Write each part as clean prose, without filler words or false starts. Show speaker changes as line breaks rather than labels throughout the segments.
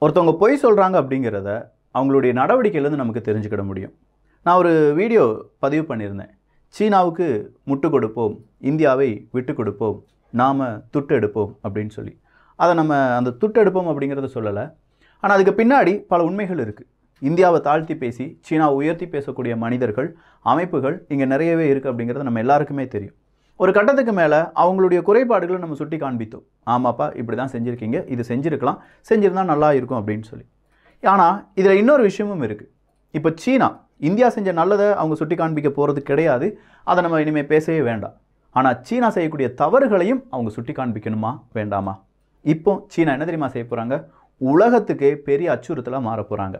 ஒருத்தவங்க பொய் சொல்கிறாங்க அப்படிங்கிறத அவங்களுடைய நடவடிக்கையிலேருந்து நமக்கு தெரிஞ்சுக்கிட முடியும். நான் ஒரு வீடியோ பதிவு பண்ணியிருந்தேன். சீனாவுக்கு முட்டு கொடுப்போம், இந்தியாவை விட்டு கொடுப்போம், நாம் துட்டு எடுப்போம் அப்படின்னு சொல்லி. அதை நம்ம அந்த துட்டு எடுப்போம் அப்படிங்கிறத சொல்லலை. ஆனால் அதுக்கு பின்னாடி பல உண்மைகள் இருக்குது. இந்தியாவை தாழ்த்தி பேசி சீனாவை உயர்த்தி பேசக்கூடிய மனிதர்கள், அமைப்புகள் இங்கே நிறையவே இருக்குது அப்படிங்கிறது நம்ம எல்லாருக்குமே தெரியும். ஒரு கட்டத்துக்கு மேலே அவங்களுடைய குறைபாடுகளை நம்ம சுட்டி காண்பித்தோம். ஆமாப்பா, இப்படி தான் செஞ்சுருக்கீங்க, இது செஞ்சுருக்கலாம், செஞ்சுருந்தால் நல்லா இருக்கும் அப்படின்னு சொல்லி. ஆனால் இதில் இன்னொரு விஷயமும் இருக்குது. இப்போ சீனா இந்தியா செஞ்ச நல்லதை அவங்க சுட்டி காண்பிக்க போகிறது கிடையாது. அதை நம்ம இனிமேல் பேசவே வேண்டாம். ஆனால் சீனா செய்யக்கூடிய தவறுகளையும் அவங்க சுட்டி காண்பிக்கணுமா வேண்டாமா? இப்போ சீனா என்ன தெரியுமா செய்ய போகிறாங்க? உலகத்துக்கே பெரிய அச்சுறுத்தலாக மாற போகிறாங்க.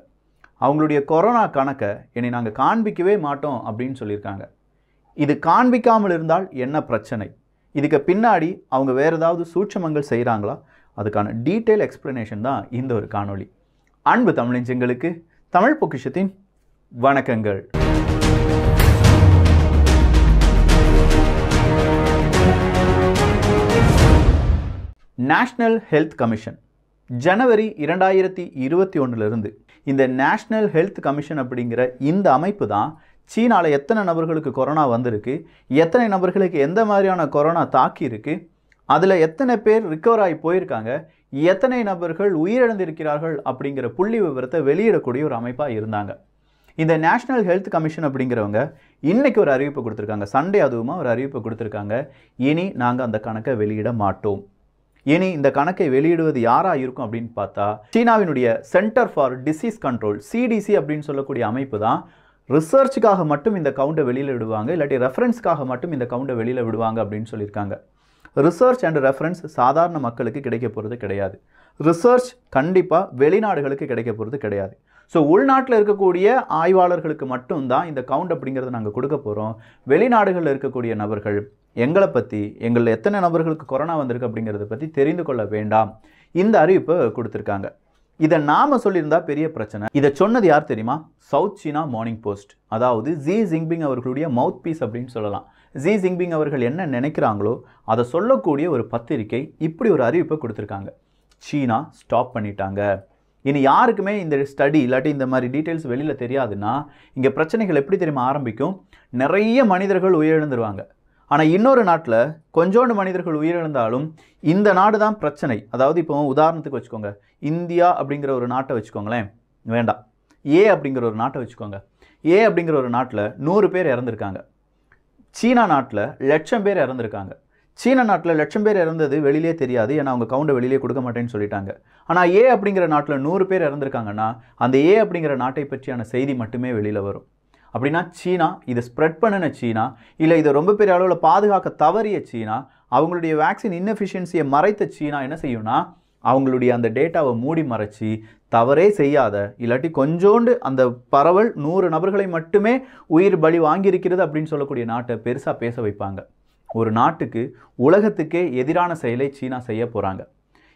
அவங்களுடைய கொரோனா கணக்கை இனி நாங்கள் காண்பிக்கவே மாட்டோம் அப்படின்னு சொல்லியிருக்காங்க. இது காண்பிக்காமல் இருந்தால் என்ன பிரச்சனை? இதுக்கு பின்னாடி அவங்க வேறு ஏதாவது சூட்சமங்கள் செய்கிறாங்களா? அதுக்கான டீட்டெயில் எக்ஸ்பிளனேஷன் தான் இந்த ஒரு காணொளி. அன்பு தமிழஞ்சங்களுக்கு தமிழ் பொக்கிஷத்தின் வணக்கங்கள். நேஷனல் ஹெல்த் கமிஷன் ஜனவரி 2021 இந்த நேஷனல் ஹெல்த் கமிஷன் அப்படிங்கிற இந்த அமைப்பு தான் சீனாவில் எத்தனை நபர்களுக்கு கொரோனா வந்திருக்கு, எத்தனை நபர்களுக்கு எந்த மாதிரியான கொரோனா தாக்கி இருக்கு, அதில் எத்தனை பேர் ரிக்கவர் ஆகி போயிருக்காங்க, எத்தனை நபர்கள் உயிரிழந்திருக்கிறார்கள் அப்படிங்கிற புள்ளி விவரத்தை வெளியிடக்கூடிய ஒரு அமைப்பாக இருந்தாங்க. இந்த நேஷனல் ஹெல்த் கமிஷன் அப்படிங்கிறவங்க இன்றைக்கி ஒரு அறிவிப்பு கொடுத்துருக்காங்க. சண்டே அதுவுமா ஒரு அறிவிப்பு கொடுத்துருக்காங்க. இனி நாங்கள் அந்த கணக்கை வெளியிட மாட்டோம். இனி இந்த கணக்கை வெளியிடுவது யாராக இருக்கும் அப்படின்னு பார்த்தா சீனாவினுடைய centre for disease control CDC அப்படின்னு சொல்லக்கூடிய அமைப்பு தான் ரிசர்ச்சுக்காக மட்டும் இந்த கவுண்டை வெளியில் விடுவாங்க, இல்லாட்டி ரெஃபரன்ஸ்க்காக மட்டும் இந்த கவுண்டை வெளியில் விடுவாங்க அப்படின்னு சொல்லியிருக்காங்க. ரிசர்ச் அண்ட் ரெஃபரன்ஸ் சாதாரண மக்களுக்கு கிடைக்க போகிறது கிடையாது. ரிசர்ச் கண்டிப்பாக வெளிநாடுகளுக்கு கிடைக்க போகிறது கிடையாது. ஸோ உள்நாட்டில் இருக்கக்கூடிய ஆய்வாளர்களுக்கு மட்டும்தான் இந்த கவுண்ட் அப்படிங்கிறத நாங்கள் கொடுக்க போகிறோம். வெளிநாடுகளில் இருக்கக்கூடிய நபர்கள் எங்களை பற்றி, எங்களில் எத்தனை நபர்களுக்கு கொரோனா வந்திருக்கு அப்படிங்கிறத பற்றி தெரிந்து கொள்ள வேண்டாம். இந்த அறிவிப்பை கொடுத்துருக்காங்க. இதை நாம் சொல்லியிருந்தா பெரிய பிரச்சனை. இதை சொன்னது யார் தெரியுமா? சவுத் சீனா மார்னிங் போஸ்ட், அதாவது ஜி ஜின்பிங் அவர்களுடைய மவுத் பீஸ் அப்படின்னு சொல்லலாம். ஜி ஜின்பிங் அவர்கள் என்ன நினைக்கிறாங்களோ அதை சொல்லக்கூடிய ஒரு பத்திரிகை இப்படி ஒரு அறிவிப்பை கொடுத்துருக்காங்க. சீனா ஸ்டாப் பண்ணிட்டாங்க. இனி யாருக்குமே இந்த ஸ்டடி இல்லாட்டி இந்த மாதிரி டீட்டெயில்ஸ் வெளியில் தெரியாதுன்னா இங்கே பிரச்சனைகள் எப்படி தெரியுமா ஆரம்பிக்கும்? நிறைய மனிதர்கள் உயிரிழந்துருவாங்க. ஆனால் இன்னொரு நாட்டில் கொஞ்சோண்டு மனிதர்கள் உயிரிழந்தாலும் இந்த நாடு தான் பிரச்சனை. அதாவது இப்போ உதாரணத்துக்கு வச்சுக்கோங்க, இந்தியா அப்படிங்கிற ஒரு நாட்டை வச்சுக்கோங்களேன், வேண்டாம், ஏ அப்படிங்கிற ஒரு நாட்டை வச்சுக்கோங்க. ஏ அப்படிங்கிற ஒரு நாட்டில் 100 பேர் இறந்துருக்காங்க. சீனா நாட்டில் 1,00,000 பேர் இறந்துருக்காங்க. சீனா நாட்டில் 1,00,000 பேர் இறந்தது வெளியிலே தெரியாது, ஏன்னா அவங்க கவுண்டை வெளியிலே கொடுக்க மாட்டேன்னு சொல்லிட்டாங்க. ஆனால் ஏ அப்படிங்கிற நாட்டில் 100 பேர் இறந்துருக்காங்கன்னா அந்த ஏ அப்படிங்கிற நாட்டை பற்றியான செய்தி மட்டுமே வெளியில் வரும். அப்படின்னா சீனா இதை ஸ்ப்ரெட் பண்ணின சீனா, இல்லை இதை ரொம்ப பெரிய அளவில் பாதுகாக்க தவறிய சீனா, அவங்களுடைய வேக்சின் இன்எஃபிஷியன்சியை மறைத்த சீனா என்ன செய்யும்னா அவங்களுடைய அந்த டேட்டாவை மூடி மறைச்சி தவறே செய்யாத, இல்லாட்டி கொஞ்சோண்டு அந்த பரவல் 100 நபர்களை மட்டுமே உயிர் பலி வாங்கியிருக்கிறது அப்படின்னு சொல்லக்கூடிய நாட்டை பெருசாக பேச வைப்பாங்க. ஒரு நாட்டுக்கு உலகத்துக்கே எதிரான செயலை சீனா செய்ய போகிறாங்க.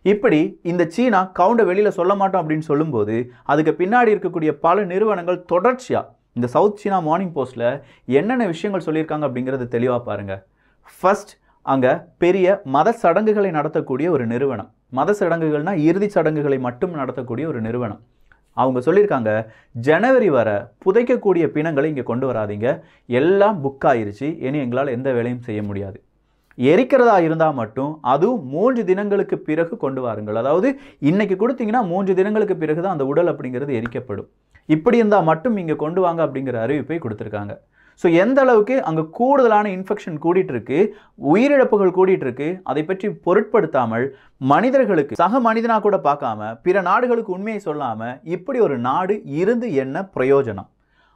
இப்படி இந்த சீனா கவுண்டை வெளியில் சொல்ல மாட்டோம் அப்படின்னு சொல்லும்போது அதுக்கு பின்னாடி இருக்கக்கூடிய பல நிறுவனங்கள் தொடர்ச்சியாக இந்த சவுத் சீனா மார்னிங் போஸ்ட்டில் என்னென்ன விஷயங்கள் சொல்லியிருக்காங்க அப்படிங்கிறது தெளிவாக பாருங்கள். ஃபர்ஸ்ட், அங்கே பெரிய மத சடங்குகளை நடத்தக்கூடிய ஒரு நிறுவனம், மத சடங்குகள்னால் இறுதி சடங்குகளை மட்டும் நடத்தக்கூடிய ஒரு நிறுவனம், அவங்க சொல்லியிருக்காங்க ஜனவரி வரை புதைக்கக்கூடிய பிணங்களை இங்கே கொண்டு வராதிங்க, எல்லாம் புக் ஆயிருச்சு, இனி எங்களால் எந்த வேலையும் செய்ய முடியாது. எரிக்கிறதா இருந்தால் மட்டும் அதுவும் 3 தினங்களுக்கு பிறகு கொண்டு வாருங்கள். அதாவது இன்னைக்கு கொடுத்தீங்கன்னா 3 தினங்களுக்கு பிறகு தான் அந்த உடல் அப்படிங்கிறது எரிக்கப்படும். இப்படி இருந்தால் மட்டும் இங்கே கொண்டு வாங்க அப்படிங்கிற அறிவிப்பை கொடுத்துருக்காங்க. ஸோ எந்த அளவுக்கு அங்கே கூடுதலான இன்ஃபெக்ஷன் கூடிட்டு இருக்கு, உயிரிழப்புகள் கூடிட்டு இருக்கு, அதை பற்றி பொருட்படுத்தாமல் மனிதர்களுக்கு சக மனிதனாக கூட பார்க்காம பிற நாடுகளுக்கு உண்மையை சொல்லாமல் இப்படி ஒரு நாடு இருந்து என்ன பிரயோஜனம்?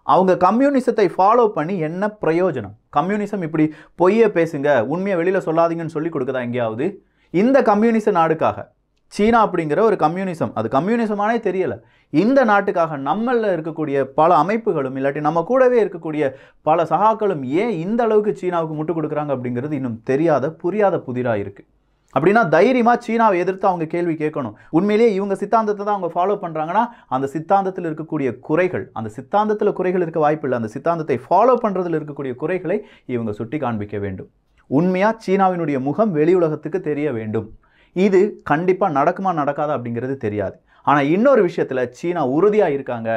அவங்க கம்யூனிசத்தை ஃபாலோ பண்ணி என்ன பிரயோஜனம்? கம்யூனிசம் இப்படி பொய்யை பேசுங்க, உண்மையை வெளியில் சொல்லாதீங்கன்னு சொல்லி கொடுக்குதா எங்கேயாவது? இந்த கம்யூனிச நாடுக்காக, சீனா அப்படிங்கிற ஒரு கம்யூனிசம், அது கம்யூனிசமானே தெரியலை, இந்த நாட்டுக்காக நம்மளில் இருக்கக்கூடிய பல அமைப்புகளும் இல்லாட்டி நம்ம கூடவே இருக்கக்கூடிய பல சகாக்களும் ஏன் இந்த அளவுக்கு சீனாவுக்கு முட்டு கொடுக்குறாங்க அப்படிங்கிறது இன்னும் தெரியாத புரியாத புதிராக இருக்குது. அப்படின்னா தைரியமாக சீனாவை எதிர்த்து அவங்க கேள்வி கேட்கணும். உண்மையிலேயே இவங்க சித்தாந்தத்தை தான் அவங்க ஃபாலோ பண்ணுறாங்கன்னா அந்த சித்தாந்தத்தில் இருக்கக்கூடிய குறைகள், அந்த சித்தாந்தத்தில் குறைகள் இருக்க வாய்ப்பு இல்லை, அந்த சித்தாந்தத்தை ஃபாலோ பண்ணுறதுல இருக்கக்கூடிய குறைகளை இவங்க சுட்டி காண்பிக்க வேண்டும். உண்மையாக சீனாவினுடைய முகம் வெளி உலகத்துக்கு தெரிய வேண்டும். இது கண்டிப்பாக நடக்குமா நடக்காதா அப்படிங்கிறது தெரியாது. ஆனால் இன்னொரு விஷயத்தில் சீனா உறுதியாக இருக்காங்க,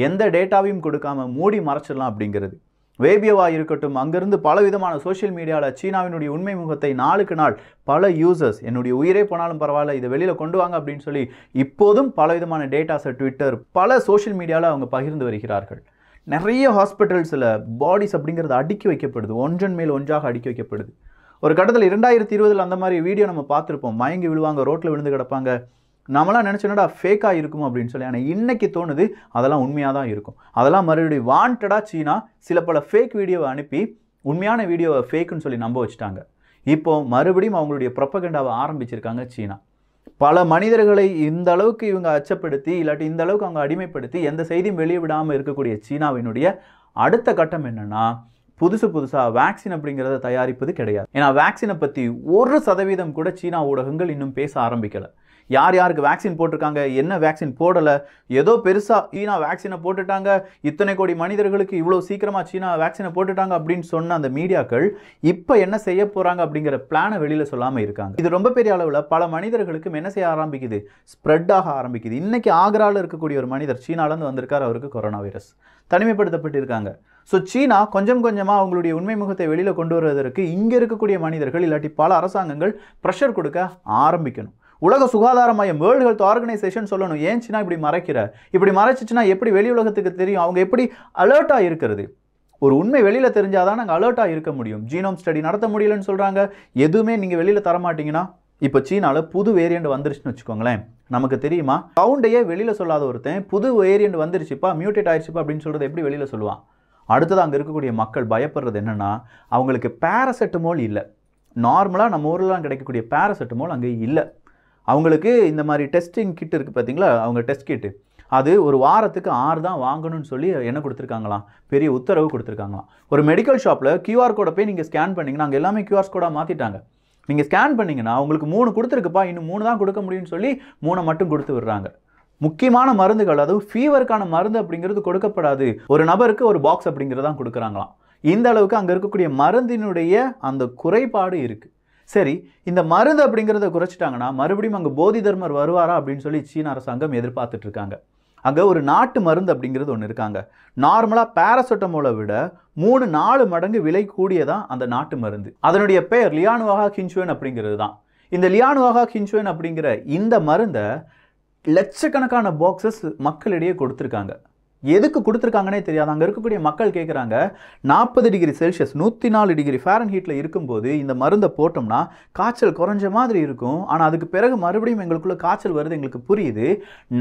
எந்த டேட்டாவையும் கொடுக்காம மூடி மறைச்சிடலாம் அப்படிங்கிறது. வேபியோவாக இருக்கட்டும், அங்கிருந்து பலவிதமான சோஷியல் மீடியாவில் சீனாவினுடைய உண்மை முகத்தை நாளுக்கு நாள் பல யூசர்ஸ் என்னுடைய உயிரே போனாலும் பரவாயில்ல இதை வெளியில் கொண்டு வாங்க அப்படின்னு சொல்லி இப்போதும் பலவிதமான டேட்டாஸை ட்விட்டர் பல சோஷியல் மீடியாவில் அவங்க பகிர்ந்து வருகிறார்கள். நிறைய ஹாஸ்பிட்டல்ஸில் பாடிஸ் அப்படிங்கிறது அடுக்கி வைக்கப்படுது, ஒன்றன் மேல் ஒன்றாக அடுக்கி வைக்கப்படுது. ஒரு கட்டத்தில் 2020 அந்த மாதிரி வீடியோ நம்ம பார்த்துருப்போம். மயங்கி விழுவாங்க, ரோட்டில் விழுந்து கிடப்பாங்க. நம்மளாம் நினச்சோன்னா ஃபேக்காக இருக்கும் அப்படின்னு சொல்லி. ஆனால் இன்னைக்கு தோணுது அதெல்லாம் உண்மையாக தான் இருக்கும். அதெல்லாம் மறுபடியும் வாண்டடாக சீனா சில பல ஃபேக் வீடியோவை அனுப்பி உண்மையான வீடியோவை ஃபேக்குன்னு சொல்லி நம்ப வச்சுட்டாங்க. இப்போ மறுபடியும் அவங்களுடைய ப்ரொபகண்டாவை ஆரம்பிச்சிருக்காங்க சீனா. பல மனிதர்களை இந்த அளவுக்கு இவங்க அச்சப்படுத்தி இல்லாட்டி இந்த அளவுக்கு அவங்க அடிமைப்படுத்தி எந்த செய்தியும் வெளியே விடாமல் இருக்கக்கூடிய சீனாவினுடைய அடுத்த கட்டம் என்னன்னா, புதுசாக வேக்சின் அப்படிங்கிறத தயாரிப்பது கிடையாது. ஏன்னா வேக்சினை பற்றி 1% கூட சீனா ஊடகங்கள் இன்னும் பேச ஆரம்பிக்கலை. யார் யாருக்கு வேக்சின் போட்டிருக்காங்க, என்ன வேக்சின் போடலை, ஏதோ பெருசாக சீனா வேக்சினை போட்டுட்டாங்க, இத்தனை கோடி மனிதர்களுக்கு இவ்வளோ சீக்கிரமாக சீனா வேக்சினை போட்டுட்டாங்க அப்படின்னு சொன்ன அந்த மீடியாக்கள் இப்போ என்ன செய்ய போகிறாங்க அப்படிங்கிற பிளானை வெளியில் சொல்லாமல் இருக்காங்க. இது ரொம்ப பெரிய அளவில் பல மனிதர்களுக்கும் என்ன செய்ய ஆரம்பிக்குது, ஸ்ப்ரெட் ஆக ஆரம்பிக்குது. இன்றைக்கி ஆக்ராவில் இருக்கக்கூடிய ஒரு மனிதர் சீனாலேருந்து வந்திருக்கார், அவருக்கு கொரோனா வைரஸ் தனிமைப்படுத்தப்பட்டிருக்காங்க. ஸோ சீனா கொஞ்சம் கொஞ்சமாக அவங்களுடைய உண்மை முகத்தை வெளியில் கொண்டு வருவதற்கு இங்கே இருக்கக்கூடிய மனிதர்கள் இல்லாட்டி பல அரசாங்கங்கள் ப்ரெஷர் கொடுக்க ஆரம்பிக்கணும். உலக சுகாதார மையம், வேர்ல்டு ஹெல்த் ஆர்கனைசேஷன் சொல்லணும், ஏன் சீனா இப்படி மறைக்கிற, இப்படி மறைச்சிச்சுன்னா எப்படி வெளி உலகத்துக்கு தெரியும், அவங்க எப்படி அலர்ட்டாக இருக்கிறது. ஒரு உண்மை வெளியில் தெரிஞ்சாதான் நாங்கள் அலர்ட்டாக இருக்க முடியும். ஜீனோம் ஸ்டடி நடத்த முடியலன்னு சொல்கிறாங்க, எதுவுமே நீங்கள் வெளியில் தரமாட்டீங்கன்னா. இப்போ சீனாவில் புது வேரியண்ட் வந்துருச்சுன்னு வச்சுக்கோங்களேன், நமக்கு தெரியுமா, கவுண்டையே வெளியில் சொல்லாத ஒருத்தன் புது வேரியண்ட் வந்துருச்சுப்பா, மியூட்டேட் ஆயிடுச்சுப்பா அப்படின்னு சொல்கிறது எப்படி வெளியில் சொல்லுவான். அடுத்தது அங்கே இருக்கக்கூடிய மக்கள் பயப்படுறது என்னென்னா, அவங்களுக்கு பேராசெட்டமோல் இல்லை. நார்மலாக நம்ம ஊர்லாம் கிடைக்கக்கூடிய பேராசெட்டமோல் அங்கே இல்லை. அவங்களுக்கு இந்த மாதிரி டெஸ்டிங் கிட் இருக்குது பார்த்தீங்களா, அவங்க டெஸ்ட் கிட்டு, அது ஒரு வாரத்துக்கு 6 தான் வாங்கணும்னு சொல்லி என்ன கொடுத்துருக்காங்களாம், பெரிய உத்தரவு கொடுத்துருக்காங்களாம். ஒரு மெடிக்கல் ஷாப்பில் QR கோடை போய் நீங்கள் ஸ்கேன் பண்ணிங்கன்னா, அங்கே எல்லாமே QR கோடாக மாற்றிட்டாங்க. நீங்கள் ஸ்கேன் பண்ணிங்கன்னா உங்களுக்கு 3 கொடுத்துருக்குப்பா, இன்னும் 3 தான் கொடுக்க முடியும்னு சொல்லி 3 மட்டும் கொடுத்து விடுறாங்க. முக்கியமான மருந்துகள், அதுவும் ஃபீவருக்கான மருந்து அப்படிங்கிறது கொடுக்கப்படாது, ஒரு நபருக்கு ஒரு பாக்ஸ் அப்படிங்கிறதான் கொடுக்குறாங்களாம். இந்த அளவுக்கு அங்கே இருக்கக்கூடிய மருந்தினுடைய அந்த குறைபாடு இருக்குது. சரி, இந்த மருந்து அப்படிங்கிறத குறைச்சிட்டாங்கன்னா மறுபடியும் அங்கே போதி தர்மர் வருவாரா அப்படின்னு சொல்லி சீன அரசாங்கம் எதிர்பார்த்துட்டு இருக்காங்க. அங்கே ஒரு நாட்டு மருந்து அப்படிங்கிறது ஒன்று இருக்காங்க. நார்மலாக பேராசெட்டமோலை விட 3-4 மடங்கு விலை கூடியதான் அந்த நாட்டு மருந்து. அதனுடைய பெயர் லியானுவாகா கின்சுவன் அப்படிங்கிறது தான். இந்த லியானுவாகா கின்சுவன் அப்படிங்கிற இந்த மருந்தை லட்சக்கணக்கான பாக்ஸஸ் மக்களிடையே கொடுத்துருக்காங்க. எதுக்கு கொடுத்துருக்காங்கன்னே தெரியாது. அங்கே இருக்கக்கூடிய மக்கள் கேட்குறாங்க, 40 டிகிரி செல்சியஸ் 104 டிகிரி ஃபாரன்ஹீட்டில் இருக்கும்போது இந்த மருந்தை போட்டோம்னா காய்ச்சல் குறைஞ்ச மாதிரி இருக்கும், ஆனால் அதுக்கு பிறகு மறுபடியும் எங்களுக்குள்ள காய்ச்சல் வருது, எங்களுக்கு புரியுது.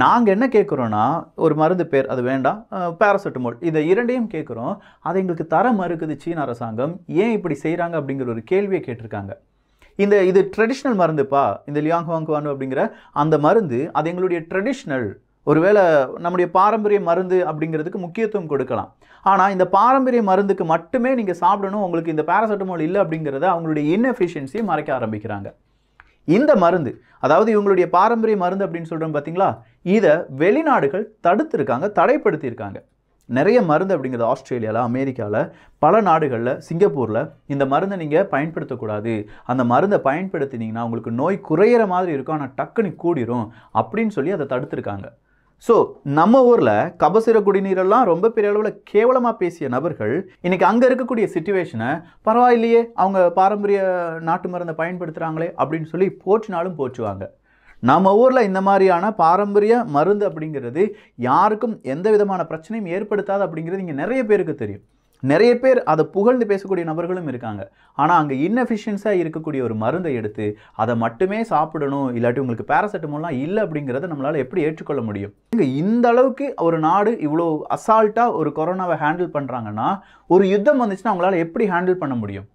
நாங்கள் என்ன கேட்குறோன்னா, ஒரு மருந்து பேர் அது வேண்டாம், பேராசெட்டமோல், இதை 2ஐயும் கேட்குறோம், அதை எங்களுக்கு தர மறுக்குது சீன அரசாங்கம். ஏன் இப்படி செய்கிறாங்க அப்படிங்கிற ஒரு கேள்வியை கேட்டிருக்காங்க. இது ட்ரெடிஷ்னல் மருந்துப்பா, இந்த லியாங்ஹுவாங்குவான் அப்படிங்கிற அந்த மருந்து, அது எங்களுடைய ட்ரெடிஷ்னல், ஒருவேளை நம்முடைய பாரம்பரிய மருந்து அப்படிங்கிறதுக்கு முக்கியத்துவம் கொடுக்கலாம். ஆனால் இந்த பாரம்பரிய மருந்துக்கு மட்டுமே நீங்கள் சாப்பிடணும், உங்களுக்கு இந்த பேராசெட்டமோல் இல்லை அப்படிங்கிறத அவங்களுடைய இன்எஃபிஷியன்சியை மறைக்க ஆரம்பிக்கிறாங்க. இந்த மருந்து, அதாவது இவங்களுடைய பாரம்பரிய மருந்து அப்படின்னு சொல்கிறோம் பார்த்தீங்களா, இதை வெளிநாடுகள் தடுத்துருக்காங்க, தடைப்படுத்தியிருக்காங்க. நிறைய மருந்து அப்படிங்கிறது ஆஸ்திரேலியாவில், அமெரிக்காவில், பல நாடுகளில், சிங்கப்பூரில் இந்த மருந்தை நீங்கள் பயன்படுத்தக்கூடாது, அந்த மருந்தை பயன்படுத்தினீங்கன்னா உங்களுக்கு நோய் குறையிற மாதிரி இருக்கும், ஆனால் டக்குனு கூடிரும் அப்படின்னு சொல்லி அதை தடுத்துருக்காங்க. ஸோ நம்ம ஊரில் கபசுர குடிநீரெல்லாம் ரொம்ப பெரிய அளவில் கேவலமாக பேசிய நபர்கள் இன்றைக்கி அங்கே இருக்கக்கூடிய சிச்சுவேஷனை பரவாயில்லையே, அவங்க பாரம்பரிய நாட்டு மருந்தை பயன்படுத்துகிறாங்களே அப்படின்னு சொல்லி போற்றினாலும் போற்றுவாங்க. நம்ம ஊரில் இந்த மாதிரியான பாரம்பரிய மருந்து அப்படிங்கிறது யாருக்கும் எந்த விதமான பிரச்சனையும் ஏற்படுத்தாது அப்படிங்கிறது இங்கே நிறைய பேருக்கு தெரியும். நிறைய பேர் அதை புகழ்ந்து பேசக்கூடிய நபர்களும் இருக்காங்க. ஆனால் அங்கே இன்எஃபிஷியன்ஸாக இருக்கக்கூடிய ஒரு மருந்தை எடுத்து அதை மட்டுமே சாப்பிடணும், இல்லாட்டி உங்களுக்கு பேராசெட்டமோல்லாம் இல்லை அப்படிங்கிறத நம்மளால் எப்படி ஏற்றுக்கொள்ள முடியும்? இங்கே இந்த அளவுக்கு ஒரு நாடு இவ்வளோ அசால்ட்டாக ஒரு கொரோனாவை ஹேண்டில் பண்ணுறாங்கன்னா, ஒரு யுத்தம் வந்துச்சுன்னா அவங்களால எப்படி ஹேண்டில் பண்ண முடியும்?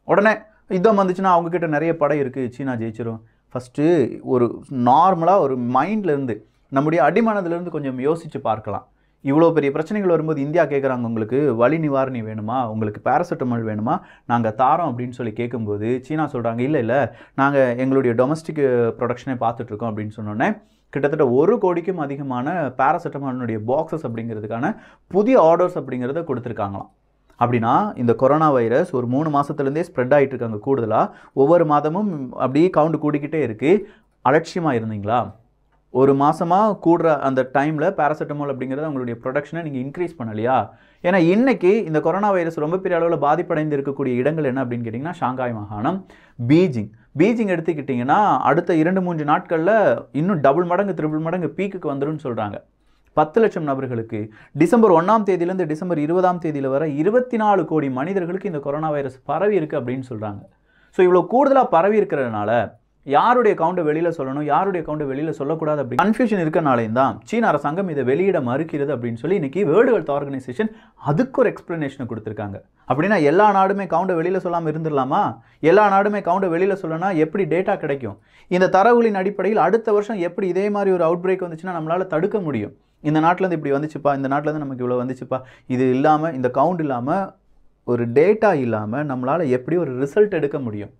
உடனே யுத்தம் வந்துச்சுன்னா அவங்கக்கிட்ட நிறைய படை இருக்குது, சீனா ஜெயிச்சிரும். ஃபஸ்ட்டு ஒரு நார்மலாக ஒரு மைண்ட்லேருந்து, நம்முடைய அடிமனதுலேருந்து கொஞ்சம் யோசித்து பார்க்கலாம். இவ்வளோ பெரிய பிரச்சனைகள் வரும்போது இந்தியா கேட்குறாங்க, உங்களுக்கு வலி நிவாரணி வேணுமா, உங்களுக்கு பேராசெட்டமால் வேணுமா, நாங்கள் தாரோம் அப்படின்னு சொல்லி கேட்கும்போது சீனா சொல்கிறாங்க, இல்லை நாங்கள் எங்களுடைய டொமஸ்டிக் ப்ரொடக்ஷனே பார்த்துட்ருக்கோம் அப்படின்னு சொன்னோன்னே கிட்டத்தட்ட 1 கோடிக்கும் அதிகமான பேராசெட்டமாலினுடைய பாக்ஸஸ் அப்படிங்கிறதுக்கான புதிய ஆர்டர்ஸ் அப்படிங்கிறத கொடுத்துருக்காங்களாம். அப்படின்னா இந்த கொரோனா வைரஸ் ஒரு 3 மாதத்துலேருந்தே ஸ்ப்ரெட் ஆகிட்டு இருக்காங்க. கூடுதலாக ஒவ்வொரு மாதமும் அப்படியே கவுண்ட் கூடிக்கிட்டே இருக்குது. அலட்சியமாக இருந்தீங்களா? ஒரு மாதமாக கூடுற அந்த டைமில் பேராசிட்டமால் அப்படிங்கிறது அவங்களுடைய ப்ரொடக்ஷனை நீங்கள் இன்க்ரீஸ் பண்ணலையா? ஏன்னா இன்றைக்கி இந்த கொரோனா வைரஸ் ரொம்ப பெரிய அளவில் பாதிப்படைந்து இருக்கக்கூடிய இடங்கள் என்ன அப்படின்னு கேட்டிங்கன்னா ஷாங்காய் மாகாணம், பீஜிங் எடுத்துக்கிட்டிங்கன்னா அடுத்த 2-3 நாட்களில் இன்னும் டபுள் மடங்கு ட்ரிபிள் மடங்கு பீக்குக்கு வந்துடும் சொல்கிறாங்க. 10 லட்சம் நபர்களுக்கு டிசம்பர் 1ஆம் தேதியிலேருந்து டிசம்பர் 20ஆம் தேதியில் வர 24 கோடி மனிதர்களுக்கு இந்த கொரோனா வைரஸ் பரவி இருக்குது அப்படின்னு சொல்கிறாங்க. ஸோ இவ்வளோ கூடுதலாக பரவி இருக்கிறதுனால யாருடைய அக்கௌண்ட்டை வெளியில் சொல்லணும், யாருடைய அக்கௌண்ட்டை வெளியில் சொல்லக்கூடாது அப்படி கன்ஃபியூஷன் இருக்கனாலேயும் தான் சீன அரசாங்கம் இதை வெளியிட மறுக்கிறது அப்படின்னு சொல்லி இன்றைக்கி வேர்ல்டு ஹெல்த் ஆர்கனைசேஷன் அதுக்கு ஒரு எக்ஸ்ப்ளனேஷனை கொடுத்துருக்காங்க. அப்படின்னா எல்லா நாடுமே அக்கௌண்ட்டை வெளியில் சொல்லாமல் இருந்துடலாமா? எல்லா நாடுமே அக்கௌண்ட்டை வெளியில் சொல்லனா எப்படி டேட்டா கிடைக்கும்? இந்த தரவுகளின் அடிப்படையில் அடுத்த வருஷம் எப்படி இதே மாதிரி ஒரு அவுட் பிரேக் வந்துச்சுன்னா நம்மளால் தடுக்க முடியும்? இந்த நாட்டிலேருந்து இப்படி வந்துச்சுப்பா, இந்த நாட்டிலேருந்து நமக்கு இவ்வளோ வந்துச்சுப்பா, இது இல்லாமல் இந்த கவுண்ட் இல்லாமல் ஒரு டேட்டா இல்லாமல் நம்மளால் எப்படி ஒரு ரிசல்ட் எடுக்க முடியும்?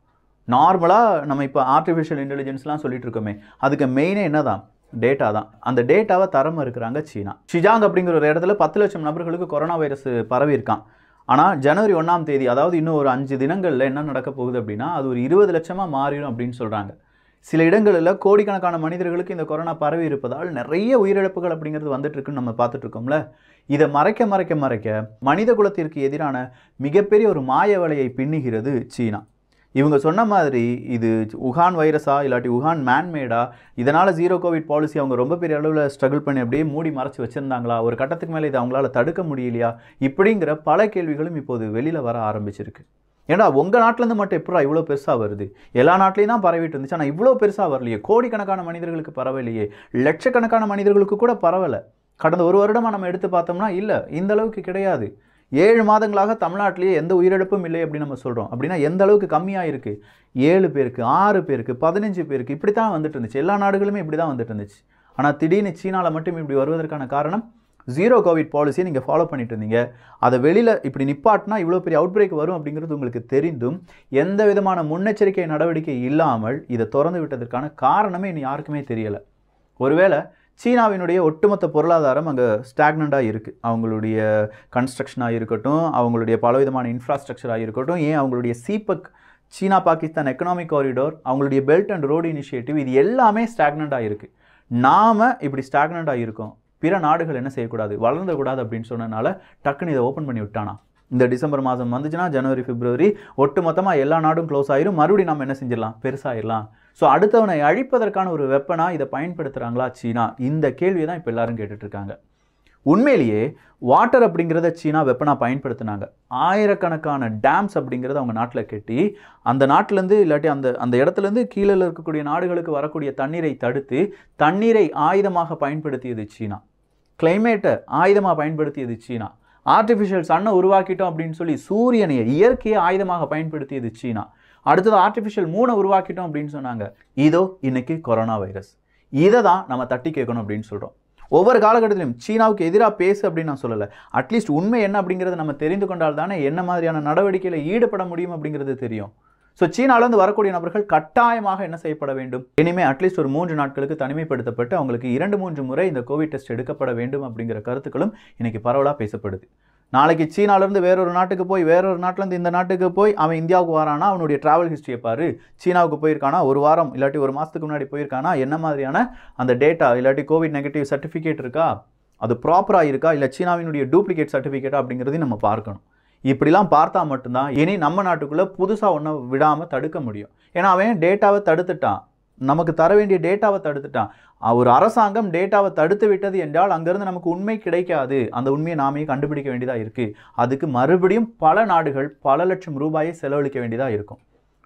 நார்மலாக நம்ம இப்போ ஆர்டிஃபிஷியல் இன்டெலிஜென்ஸ்லாம் சொல்லிட்டு இருக்கோமே, அதுக்கு மெயினே என்ன தான்? டேட்டா தான். அந்த டேட்டாவை தரமாக இருக்கிறாங்க சீனா. ஷிஜாங் அப்படிங்கிற ஒரு இடத்துல 10 லட்சம் நபர்களுக்கு கொரோனா வைரஸ் பரவி இருக்கான். ஆனால் ஜனவரி 1ஆம் தேதி, அதாவது இன்னும் ஒரு 5 தினங்களில் என்ன நடக்க போகுது அப்படின்னா அது ஒரு 20 லட்சமாக மாறிடும் அப்படின்னு சொல்கிறாங்க. சில இடங்களில் கோடிக்கணக்கான மனிதர்களுக்கு இந்த கொரோனா பரவி இருப்பதால் நிறைய உயிரிழப்புகள் அப்படிங்கிறது வந்துட்டு இருக்குன்னு நம்ம பார்த்துட்டு இருக்கோம்ல. இதை மறைக்க மனித குலத்திற்கு எதிரான மிகப்பெரிய ஒரு மாய வலையை பின்னுகிறது சீனா. இவங்க சொன்ன மாதிரி இது உஹான் வைரஸா இல்லாட்டி உஹான் மேன்மேடா, இதனால் ஜீரோ கோவிட் பாலிசி அவங்க ரொம்ப பெரிய அளவில் ஸ்ட்ரகிள் பண்ணி அப்படியே மூடி மறைச்சி வச்சுருந்தாங்களா, ஒரு கட்டத்துக்கு மேலே இதை அவங்களால தடுக்க முடியலையா, இப்படிங்கிற பல கேள்விகளும் இப்போது வெளியில் வர ஆரம்பிச்சிருக்கு. ஏன்னா உங்கள் நாட்டிலேருந்து மட்டும் எப்படா இவ்வளோ பெருசாக வருது? எல்லா நாட்டிலையும் தான் பரவிட்டு இருந்துச்சு, ஆனால் இவ்வளோ பெருசாக வரலையே, கோடிக்கணக்கான மனிதர்களுக்கு பரவலையே, லட்சக்கணக்கான மனிதர்களுக்கு கூட பரவலை. கடந்த ஒரு வருடமாக நம்ம எடுத்து பார்த்தோம்னா இல்லை, இந்த அளவுக்கு கிடையாது. 7 மாதங்களாக தமிழ்நாட்டிலேயே எந்த உயிரிழப்பும் இல்லை அப்படின்னு நம்ம சொல்கிறோம். அப்படின்னா எந்த அளவுக்கு கம்மியாக இருக்குது? 7 பேருக்கு, 6 பேருக்கு, 15 பேருக்கு இப்படி தான் வந்துட்டு இருந்துச்சு. எல்லா நாடுகளுமே இப்படி தான் வந்துட்டு இருந்துச்சு. ஆனால் திடீர்னு சீனாவில் மட்டும் இப்படி வருவதற்கான காரணம் ஜீரோ கோவிட் பாலிசியை நீங்கள் ஃபாலோ பண்ணிட்டு இருந்தீங்க. அதை வெளியில் இப்படி நிப்பாட்டினா இவ்வளோ பெரிய அவுட் பிரேக் வரும் அப்படிங்கிறது உங்களுக்கு தெரிந்தும் எந்த விதமான முன்னெச்சரிக்கை நடவடிக்கை இல்லாமல் இதை திறந்து விட்டதற்கான காரணமே இனி யாருக்குமே தெரியலை. ஒருவேளை சீனாவினுடைய ஒட்டுமொத்த பொருளாதாரம் அங்கே ஸ்டாக்னண்டாக இருக்குது. அவங்களுடைய கன்ஸ்ட்ரக்ஷனாக இருக்கட்டும், அவங்களுடைய பலவிதமான இன்ஃப்ராஸ்ட்ரக்சராக இருக்கட்டும், ஏன் அவங்களுடைய சிபெக் சீனா பாகிஸ்தான் எக்கனாமிக் காரிடோர், அவங்களுடைய பெல்ட் அண்ட் ரோடு இனிஷியேட்டிவ், இது எல்லாமே ஸ்டாக்னண்டாக இருக்குது. நாம் இப்படி ஸ்டாக்னண்டாக இருக்கோம், பிற நாடுகள் என்ன செய்யக்கூடாது, வளர்ந்துக்கூடாது அப்படின்னு சொன்னனால டக்குன்னு இதை ஓப்பன் பண்ணி விட்டானா. இந்த டிசம்பர் மாதம் வந்துச்சுன்னா ஜனவரி பிப்ரவரி ஒட்டு மொத்தமாக எல்லா நாடும் க்ளோஸ் ஆயிரும். மறுபடியும் நம்ம என்ன செஞ்சிடலாம், பெருசாகிடலாம். ஸோ அடுத்தவனை அழிப்பதற்கான ஒரு வெப்பனாக இதை பயன்படுத்துகிறாங்களா சீனா? இந்த கேள்வியை தான் இப்போ எல்லாரும் கேட்டுட்ருக்காங்க. உண்மையிலேயே வாட்டர் அப்படிங்கிறத சீனா வெப்பனாக பயன்படுத்தினாங்க. ஆயிரக்கணக்கான டேம்ஸ் அப்படிங்கிறத அவங்க நாட்டில் கட்டி அந்த நாட்டிலேருந்து இல்லாட்டி அந்த இடத்துலேருந்து கீழே இருக்கக்கூடிய நாடுகளுக்கு வரக்கூடிய தண்ணீரை தடுத்து தண்ணீரை ஆயுதமாக பயன்படுத்தியது சீனா. கிளைமேட்டை ஆயுதமாக பயன்படுத்தியது சீனா. ஆர்டிஃபிஷியல் சன்னை உருவாக்கிட்டோம் அப்படின்னு சொல்லி சூரியனை இயற்கையை ஆயுதமாக பயன்படுத்தியது சீனா. அடுத்தது ஆர்டிஃபிஷியல் மூனை உருவாக்கிட்டோம் அப்படின்னு சொன்னாங்க. இதோ இன்னைக்கு கொரோனா வைரஸ். இதை தான் நம்ம தட்டி கேட்கணும் அப்படின்னு சொல்கிறோம். ஒவ்வொரு காலகட்டத்திலும் சீனாவுக்கு எதிராக பேசு அப்படின்னு நான் சொல்லலை. அட்லீஸ்ட் உண்மை என்ன அப்படிங்கிறத நம்ம தெரிந்து கொண்டால் தானே என்ன மாதிரியான நடவடிக்கையில் ஈடுபட முடியும் அப்படிங்கிறது தெரியும். ஸோ சீனாவிலேருந்து வரக்கூடிய நபர்கள் கட்டாயமாக என்ன செய்யப்பட வேண்டும்? இனிமேல் அட்லீஸ்ட் ஒரு 3 நாட்களுக்கு தனிமைப்படுத்தப்பட்டு அவங்களுக்கு 2-3 முறை இந்த கோவிட் டெஸ்ட் எடுக்கப்பட வேண்டும் அப்படிங்கிற கருத்துக்களும் இன்னைக்கு பரவலாக பேசப்படுது. நாளைக்கு சீனாவிலேருந்து வேறொரு நாட்டுக்கு போய், வேறொரு நாட்டிலேருந்து இந்த நாட்டுக்கு போய் அவன் இந்தியாவுக்கு வரானா, அவனுடைய ட்ராவல் ஹிஸ்ட்ரியை பாரு. சீனாவுக்கு போயிருக்கானா, ஒரு வாரம் இல்லாட்டி ஒரு மாதத்துக்கு முன்னாடி போயிருக்கானா, என்ன மாதிரியான அந்த டேட்டா இல்லாட்டி கோவிட் நெகட்டிவ் சர்டிஃபிகேட் இருக்கா, அது ப்ராப்பராக இருக்கா, இல்லை சீனாவினுடைய டூப்ளிகேட் சர்டிஃபிகேட்டா அப்படிங்கிறதையும் நம்ம பார்க்கணும். இப்படிலாம் பார்த்தா மட்டும்தான் இனி நம்ம நாட்டுக்குள்ளே புதுசாக ஒன்றை விடாமல் தடுக்க முடியும். ஏன்னா அவன் டேட்டாவை தடுத்துட்டான், நமக்கு தர வேண்டிய டேட்டாவை தடுத்துட்டான். ஒரு அரசாங்கம் டேட்டாவை தடுத்து விட்டது என்றால் அங்கேருந்து நமக்கு உண்மை கிடைக்காது. அந்த உண்மையை நாமே கண்டுபிடிக்க வேண்டியதாக இருக்குது. அதுக்கு மறுபடியும் பல நாடுகள் பல லட்சம் ரூபாயை செலவழிக்க வேண்டியதாக இருக்கும்.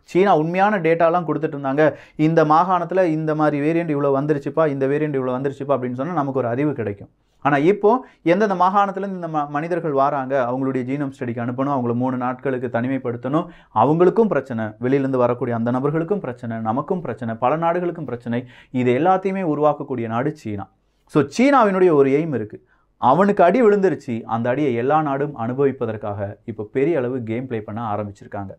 சீனா உண்மையான டேட்டாலாம் கொடுத்துட்டு இருந்தாங்க. இந்த மாகாணத்தில் இந்த மாதிரி வேரியண்ட் இவ்வளோ வந்துருச்சுப்பா, இந்த வேரியண்ட் இவ்வளோ வந்துருச்சுப்பா அப்படின்னு சொன்னால் நமக்கு ஒரு அறிவு கிடைக்கும். ஆனால் இப்போது எந்தெந்த மாகாணத்துலேருந்து இந்த மனிதர்கள் வராங்க, அவங்களுடைய ஜீனோம் ஸ்டடிக்கு அனுப்பணும், அவங்கள 3 நாட்களுக்கு தனிமைப்படுத்தணும், அவங்களுக்கும் பிரச்சனை, வெளியிலேருந்து வரக்கூடிய அந்த நபர்களுக்கும் பிரச்சனை, நமக்கும் பிரச்சனை, பல நாடுகளுக்கும் பிரச்சனை. இது எல்லாத்தையுமே உருவாக்கக்கூடிய நாடு சீனா. ஸோ சீனாவினுடைய ஒரு எய்ம் இருக்குது. அவனுக்கு அடி விழுந்துருச்சு, அந்த அடியை எல்லா நாடும் அனுபவிப்பதற்காக இப்போ பெரிய அளவு கேம் ப்ளே பண்ண ஆரம்பிச்சிருக்காங்க.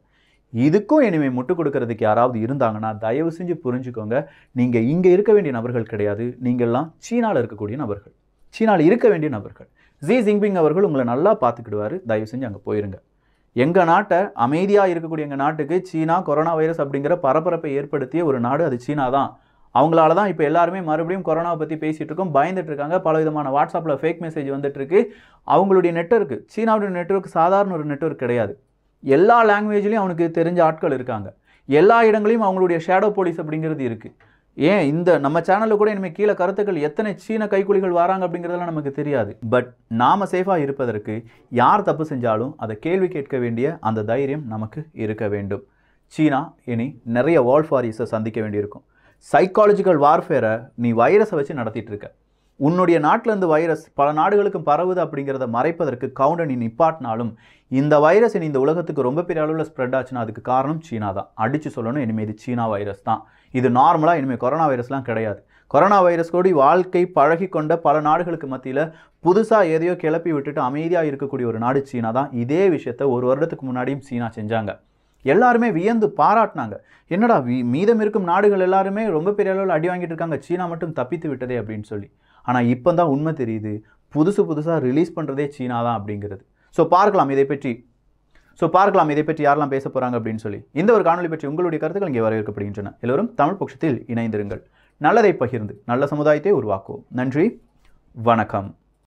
இதுக்கும் இனிமேல் முட்டு கொடுக்கறதுக்கு யாராவது இருந்தாங்கன்னா தயவு செஞ்சு புரிஞ்சுக்கோங்க, நீங்கள் இங்கே இருக்க வேண்டிய நபர்கள் கிடையாது. நீங்கள்லாம் சீனாவில் இருக்கக்கூடிய நபர்கள், சீனாவில் இருக்க வேண்டிய நபர்கள். ஜி ஜின்பிங் அவர்கள் உங்களை நல்லா பார்த்துக்கிடுவார். தயவு செஞ்சு அங்கே போயிருங்க. எங்கள் நாட்டை அமைதியாக இருக்கக்கூடிய எங்கள் நாட்டுக்கு சீனா கொரோனா வைரஸ் அப்படிங்கிற பரபரப்பை ஏற்படுத்திய ஒரு நாடு அது சீனா தான். அவங்களால தான் இப்போ எல்லாருமே மறுபடியும் கொரோனாவை பற்றி பேசிகிட்டு இருக்கோம், பயந்துட்டு இருக்காங்க. பல விதமான வாட்ஸ்அப்பில் ஃபேக் மெசேஜ் வந்துட்டு இருக்கு. அவங்களுடைய நெட்வொர்க்கு, சீனாவுடைய நெட்வொர்க் சாதாரண ஒரு நெட்வொர்க் கிடையாது. எல்லா லாங்குவேஜ்லையும் அவனுக்கு தெரிஞ்ச ஆட்கள் இருக்காங்க. எல்லா இடங்களையும் அவங்களுடைய ஷேடோ போலீஸ் அப்படிங்கிறது இருக்குது. ஏன் இந்த நம்ம சேனலில் கூட இனிமேல் கீழே கருத்துக்கள் எத்தனை சீன கைக்கூலிகள் வராங்க அப்படிங்கிறதெல்லாம் நமக்கு தெரியாது. பட் நாம் சேஃபாக இருப்பதற்கு யார் தப்பு செஞ்சாலும் அதை கேள்வி கேட்க வேண்டிய அந்த தைரியம் நமக்கு இருக்க வேண்டும். சீனா இனி நிறைய வால்ஃப் வாரியர்ஸை சந்திக்க வேண்டியிருக்கும். சைக்காலஜிக்கல் வார்ஃபேரை நீ வைரஸை வச்சு நடத்திட்டு இருக்க. உன்னுடைய நாட்டிலேருந்து வைரஸ் பல நாடுகளுக்கும் பரவுது அப்படிங்கிறத மறைப்பதற்கு கவுண்டர் நீ நிப்பாட்டினாலும் இந்த வைரஸ் இனி இந்த உலகத்துக்கு ரொம்ப பெரிய அளவில் ஸ்ப்ரெட் ஆச்சுன்னா அதுக்கு காரணம் சீனா தான். அடித்து சொல்லணும், இனிமேல் இது சீனா வைரஸ் தான். இது நார்மலாக இனிமேல் கொரோனா வைரஸ்லாம் கிடையாது. கொரோனா வைரஸ் கூட வாழ்க்கை பழகி கொண்ட பல நாடுகளுக்கு மத்தியில் புதுசாக எதையோ கிளப்பி விட்டுட்டு அமைதியாக இருக்கக்கூடிய ஒரு நாடு சீனா தான். இதே விஷயத்தை ஒரு வருடத்துக்கு முன்னாடியும் சீனா செஞ்சாங்க. எல்லாருமே வியந்து பாராட்டினாங்க. என்னடா மீதம் இருக்கும் நாடுகள் எல்லாருமே ரொம்ப பெரிய அளவில் அடி வாங்கிட்டு இருக்காங்க, சீனா மட்டும் தப்பித்து விட்டதே அப்படின்னு சொல்லி. ஆனால் இப்போ தான் உண்மை தெரியுது, புதுசாக ரிலீஸ் பண்ணுறதே சீனா தான் அப்படிங்கிறது. ஸோ பார்க்கலாம் இதை பற்றி யாரெல்லாம் பேச போகிறாங்க அப்படின்னு சொல்லி. இந்த ஒரு காணொலி பற்றி உங்களுடைய கருத்துக்கள் இங்கே வரவேற்கப்படுகின்றன. எல்லோரும் தமிழ் பொக்கிஷத்தில் இணைந்திருங்கள். நல்லதை பகிர்ந்து நல்ல சமுதாயத்தை உருவாக்குவோம். நன்றி, வணக்கம்.